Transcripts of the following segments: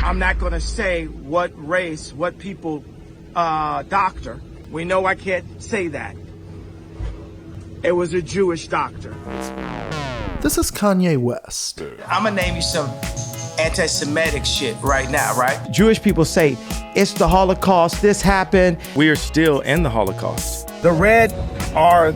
I'm not going to say what race, what people doctor. We know I can't say that. It was a Jewish doctor. This is Kanye West. I'm going to name you some anti-Semitic shit right now, right? Jewish people say, it's the Holocaust, this happened. We are still in the Holocaust. The red are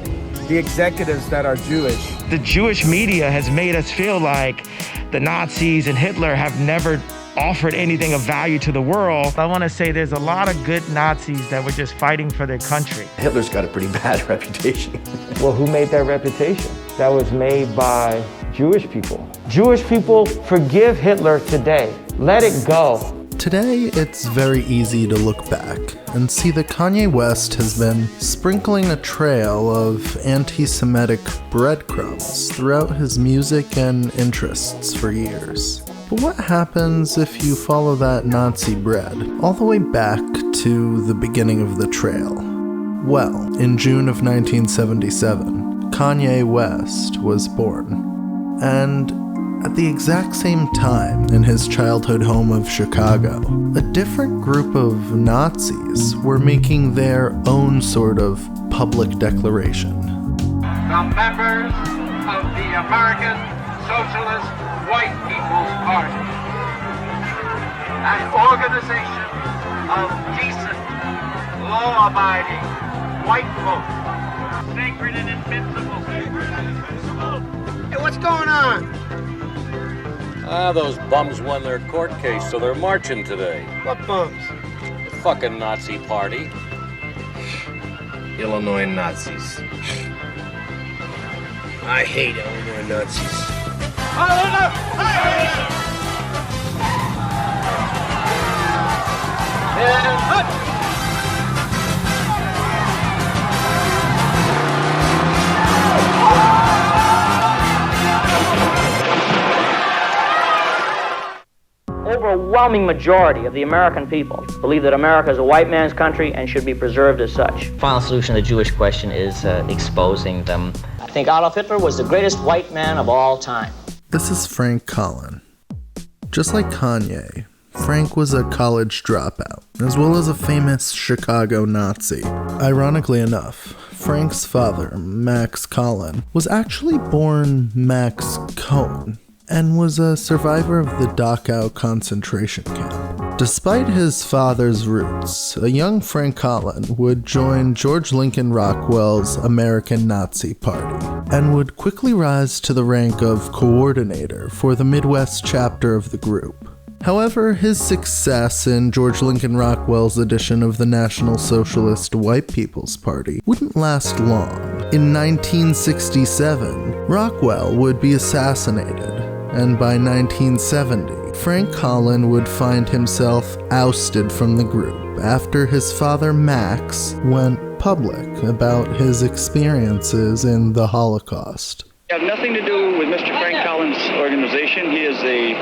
the executives that are Jewish. The Jewish media has made us feel like the Nazis and Hitler have never offered anything of value to the world. I want to say there's a lot of good Nazis that were just fighting for their country. Hitler's got a pretty bad reputation. Well, who made that reputation? That was made by Jewish people. Jewish people forgive Hitler today. Let it go. Today, it's very easy to look back and see that Kanye West has been sprinkling a trail of anti-Semitic breadcrumbs throughout his music and interests for years. But what happens if you follow that Nazi bread all the way back to the beginning of the trail? Well, in June of 1977, Kanye West was born. And at the exact same time, in his childhood home of Chicago, a different group of Nazis were making their own sort of public declaration. The members of the American Socialist White People's Party, an organization of decent, law-abiding white folk, sacred and invincible. Hey, what's going on? Those bums won their court case, so they're marching today. What bums? The fucking Nazi party. Illinois Nazis. I hate Illinois Nazis. Overwhelming majority of the American people believe that America is a white man's country and should be preserved as such. Final solution to the Jewish question is exposing them. I think Adolf Hitler was the greatest white man of all time. This is Frank Collin. Just like Kanye, Frank was a college dropout, as well as a famous Chicago Nazi. Ironically enough, Frank's father, Max Collin, was actually born Max Cohen, and was a survivor of the Dachau concentration camp. Despite his father's roots, a young Frank Collin would join George Lincoln Rockwell's American Nazi Party, and would quickly rise to the rank of coordinator for the Midwest chapter of the group. However, his success in George Lincoln Rockwell's edition of the National Socialist White People's Party wouldn't last long. In 1967, Rockwell would be assassinated, and by 1970, Frank Collin would find himself ousted from the group after his father Max went public about his experiences in the Holocaust. It has nothing to do with Mr. Frank Collins' organization. He is a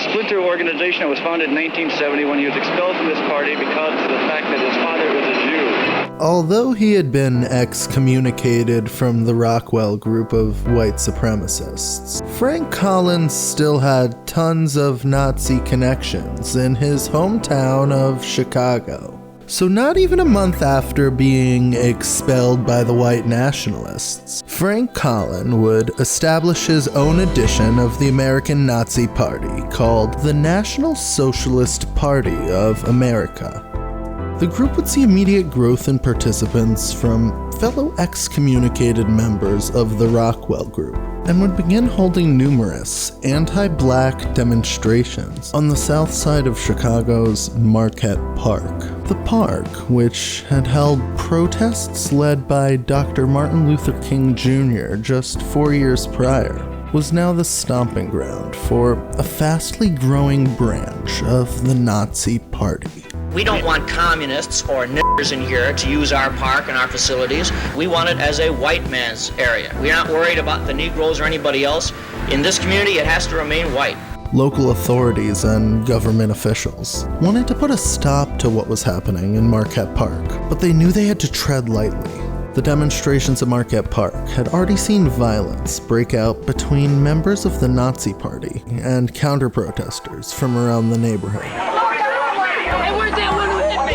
splinter organization that was founded in 1970 when he was expelled from this party because of the fact that his father was a Jew. Although he had been excommunicated from the Rockwell group of white supremacists, Frank Collins still had tons of Nazi connections in his hometown of Chicago. So not even a month after being expelled by the white nationalists, Frank Collin would establish his own edition of the American Nazi Party called the National Socialist Party of America. The group would see immediate growth in participants from fellow excommunicated members of the Rockwell group, and would begin holding numerous anti-black demonstrations on the south side of Chicago's Marquette Park. The park, which had held protests led by Dr. Martin Luther King Jr. just 4 years prior, was now the stomping ground for a fastly growing branch of the Nazi Party. We don't want communists or niggers in here to use our park and our facilities. We want it as a white man's area. We're not worried about the Negroes or anybody else. In this community, it has to remain white. Local authorities and government officials wanted to put a stop to what was happening in Marquette Park, but they knew they had to tread lightly. The demonstrations at Marquette Park had already seen violence break out between members of the Nazi Party and counter-protesters from around the neighborhood. Hey, where's that one who hit me?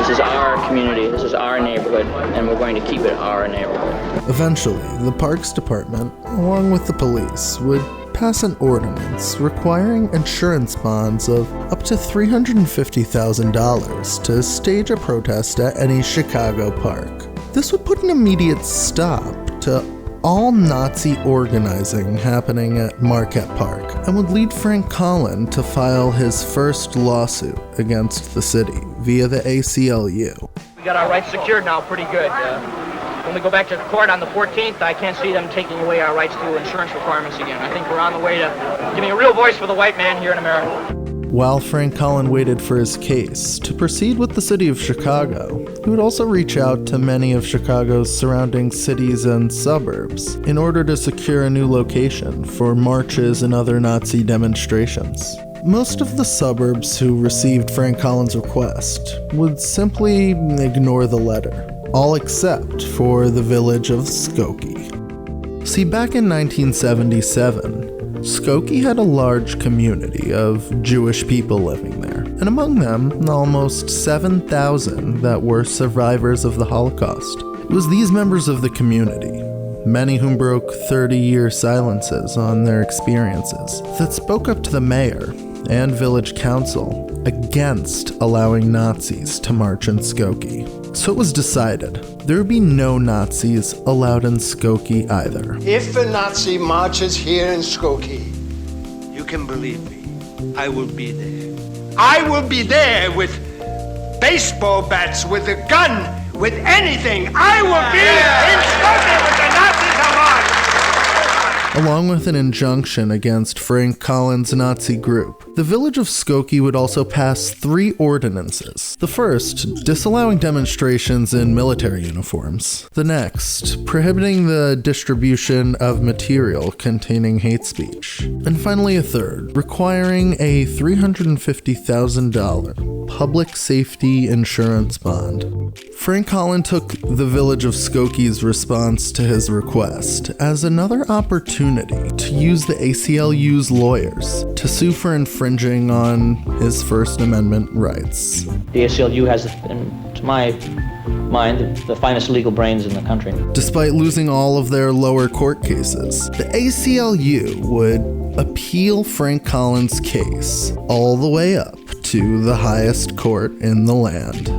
This is our community, this is our neighborhood, and we're going to keep it our neighborhood. Eventually, the Parks Department, along with the police, would pass an ordinance requiring insurance bonds of up to $350,000 to stage a protest at any Chicago park. This would put an immediate stop to all Nazi organizing happening at Marquette Park and would lead Frank Collin to file his first lawsuit against the city via the ACLU. We got our rights secured now pretty good. When we go back to court on the 14th, I can't see them taking away our rights to insurance requirements again. I think we're on the way to giving a real voice for the white man here in America. While Frank Collin waited for his case to proceed with the city of Chicago, he would also reach out to many of Chicago's surrounding cities and suburbs in order to secure a new location for marches and other Nazi demonstrations. Most of the suburbs who received Frank Collin's request would simply ignore the letter, all except for the village of Skokie. See, back in 1977, Skokie had a large community of Jewish people living there, and among them, almost 7,000 that were survivors of the Holocaust. It was these members of the community, many whom broke 30-year silences on their experiences, that spoke up to the mayor and village council against allowing Nazis to march in Skokie. So it was decided there would be no Nazis allowed in Skokie either. If a Nazi marches here in Skokie, you can believe me, I will be there. I will be there with baseball bats, with a gun, with anything. I will be in Skokie with the Nazis on march. Along with an injunction against Frank Collin's Nazi group, the village of Skokie would also pass 3 ordinances. The first, disallowing demonstrations in military uniforms. The next, prohibiting the distribution of material containing hate speech. And finally a third, requiring a $350,000 public safety insurance bond. Frank Collin took the village of Skokie's response to his request as another opportunity to use the ACLU's lawyers to sue for infringing on his First Amendment rights. The ACLU has, to my mind, the finest legal brains in the country. Despite losing all of their lower court cases, the ACLU would appeal Frank Collin's case all the way up to the highest court in the land.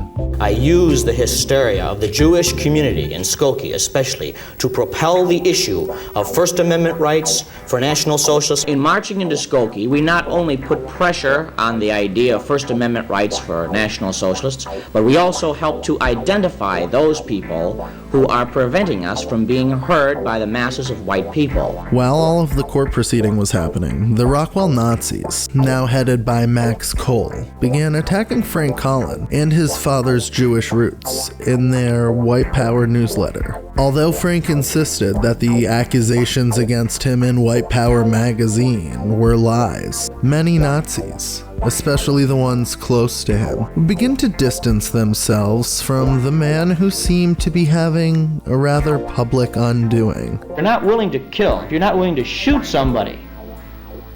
I use the hysteria of the Jewish community in Skokie especially to propel the issue of First Amendment rights for National Socialists. In marching into Skokie, we not only put pressure on the idea of First Amendment rights for National Socialists, but we also help to identify those people who are preventing us from being heard by the masses of white people. While all of the court proceeding was happening, the Rockwell Nazis, now headed by Max Cole, began attacking Frank Collin and his father's Jewish roots in their White Power newsletter. Although Frank insisted that the accusations against him in White Power magazine were lies, many Nazis, especially the ones close to him, would begin to distance themselves from the man who seemed to be having a rather public undoing. If you're not willing to kill, if you're not willing to shoot somebody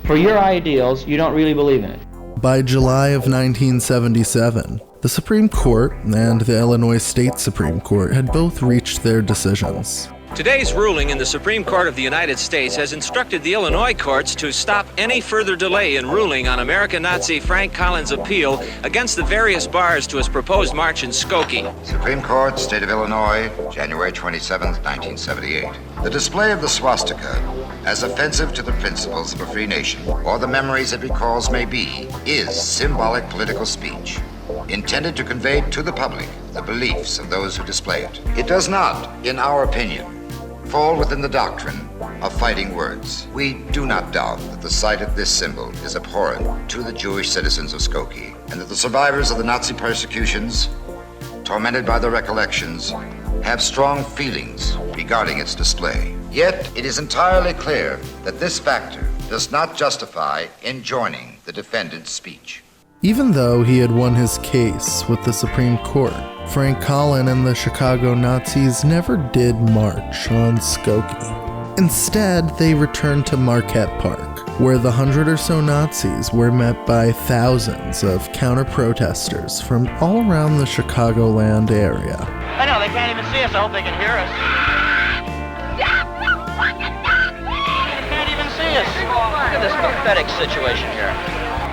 for your ideals, you don't really believe in it. By July of 1977, the Supreme Court and the Illinois State Supreme Court had both reached their decisions. Today's ruling in the Supreme Court of the United States has instructed the Illinois courts to stop any further delay in ruling on American Nazi Frank Collin's appeal against the various bars to his proposed march in Skokie. Supreme Court, State of Illinois, January 27, 1978. The display of the swastika, as offensive to the principles of a free nation, or the memories it recalls may be, is symbolic political speech, intended to convey to the public the beliefs of those who display it. It does not, in our opinion, fall within the doctrine of fighting words. We do not doubt that the sight of this symbol is abhorrent to the Jewish citizens of Skokie, and that the survivors of the Nazi persecutions, tormented by the recollections, have strong feelings regarding its display. Yet, it is entirely clear that this factor does not justify enjoining the defendant's speech. Even though he had won his case with the Supreme Court, Frank Collin and the Chicago Nazis never did march on Skokie. Instead, they returned to Marquette Park, where the 100 or so Nazis were met by thousands of counter-protesters from all around the Chicagoland area. I know, they can't even see us. I hope they can hear us. They can't even see us. Look at this pathetic situation here.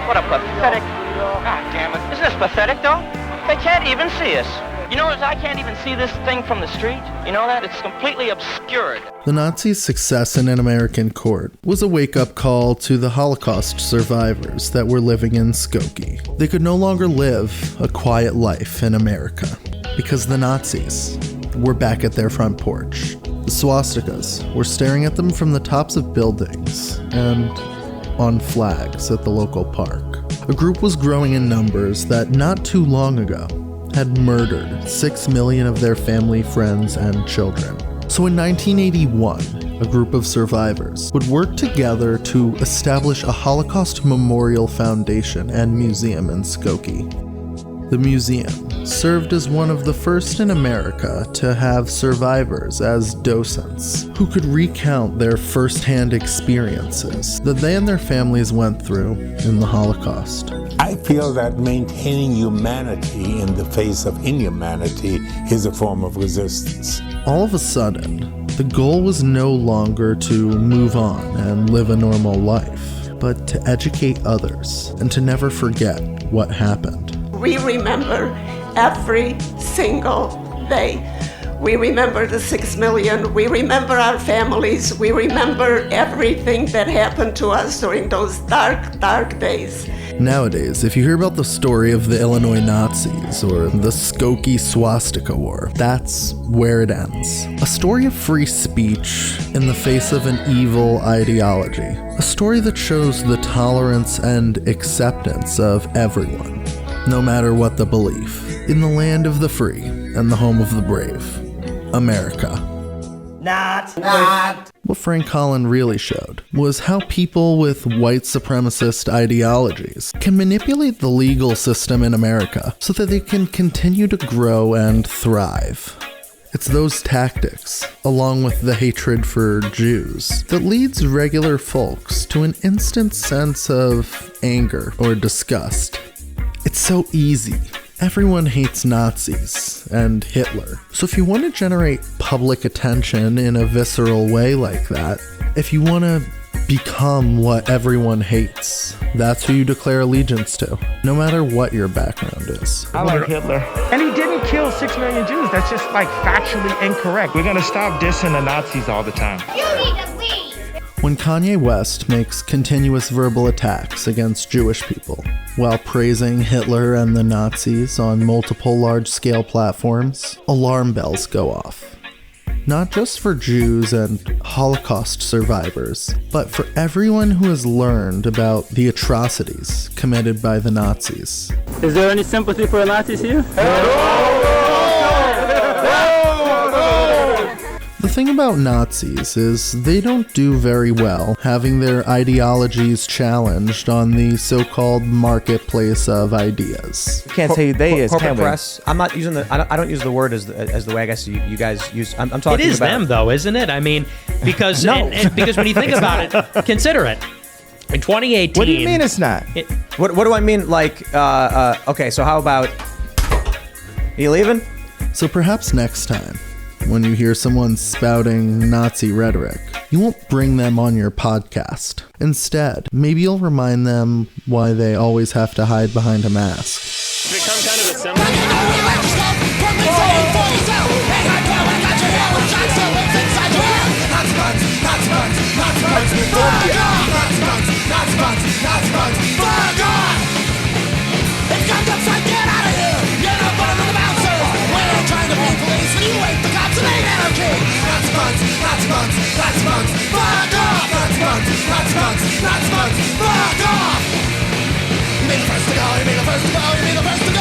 What a pathetic... God damn it. Isn't this pathetic, though? They can't even see us. You know, I can't even see this thing from the street. You know that? It's completely obscured. The Nazis' success in an American court was a wake-up call to the Holocaust survivors that were living in Skokie. They could no longer live a quiet life in America because the Nazis were back at their front porch. The swastikas were staring at them from the tops of buildings and on flags at the local park. A group was growing in numbers that not too long ago had murdered 6 million of their family, friends, and children. So in 1981, a group of survivors would work together to establish a Holocaust Memorial Foundation and Museum in Skokie. The museum served as one of the first in America to have survivors as docents who could recount their first-hand experiences that they and their families went through in the Holocaust. I feel that maintaining humanity in the face of inhumanity is a form of resistance. All of a sudden, the goal was no longer to move on and live a normal life, but to educate others and to never forget what happened. We remember every single day. We remember the 6 million. We remember our families. We remember everything that happened to us during those dark, dark days. Nowadays, if you hear about the story of the Illinois Nazis or the Skokie Swastika War, that's where it ends. A story of free speech in the face of an evil ideology. A story that shows the tolerance and acceptance of everyone, no matter what the belief, in the land of the free and the home of the brave, America. Not. What Frank Collin really showed was how people with white supremacist ideologies can manipulate the legal system in America so that they can continue to grow and thrive. It's those tactics, along with the hatred for Jews, that leads regular folks to an instant sense of anger or disgust. It's so easy. Everyone hates Nazis and Hitler. So if you want to generate public attention in a visceral way like that, if you want to become what everyone hates, that's who you declare allegiance to, no matter what your background is. I like Hitler. And he didn't kill 6 million Jews. That's just like factually incorrect. We're gonna stop dissing the Nazis all the time. You need to leave. When Kanye West makes continuous verbal attacks against Jewish people, while praising Hitler and the Nazis on multiple large-scale platforms, alarm bells go off. Not just for Jews and Holocaust survivors, but for everyone who has learned about the atrocities committed by the Nazis. Is there any sympathy for Nazis here? The thing about Nazis is they don't do very well having their ideologies challenged on the so-called marketplace of ideas. You can't say they as corporate press. I'm not using the. I don't use the word as the way I guess you guys use. I'm talking about. It is them though, isn't it? I mean, because because when you think about it, consider it. In 2018. What do you mean it's not? What do I mean? Like, okay, so how about? Are you leaving? So perhaps next time, when you hear someone spouting Nazi rhetoric, you won't bring them on your podcast. Instead, maybe you'll remind them why they always have to hide behind a mask. Become kind of a symbol. You're the first to go, you're the first to go, you're the first to go.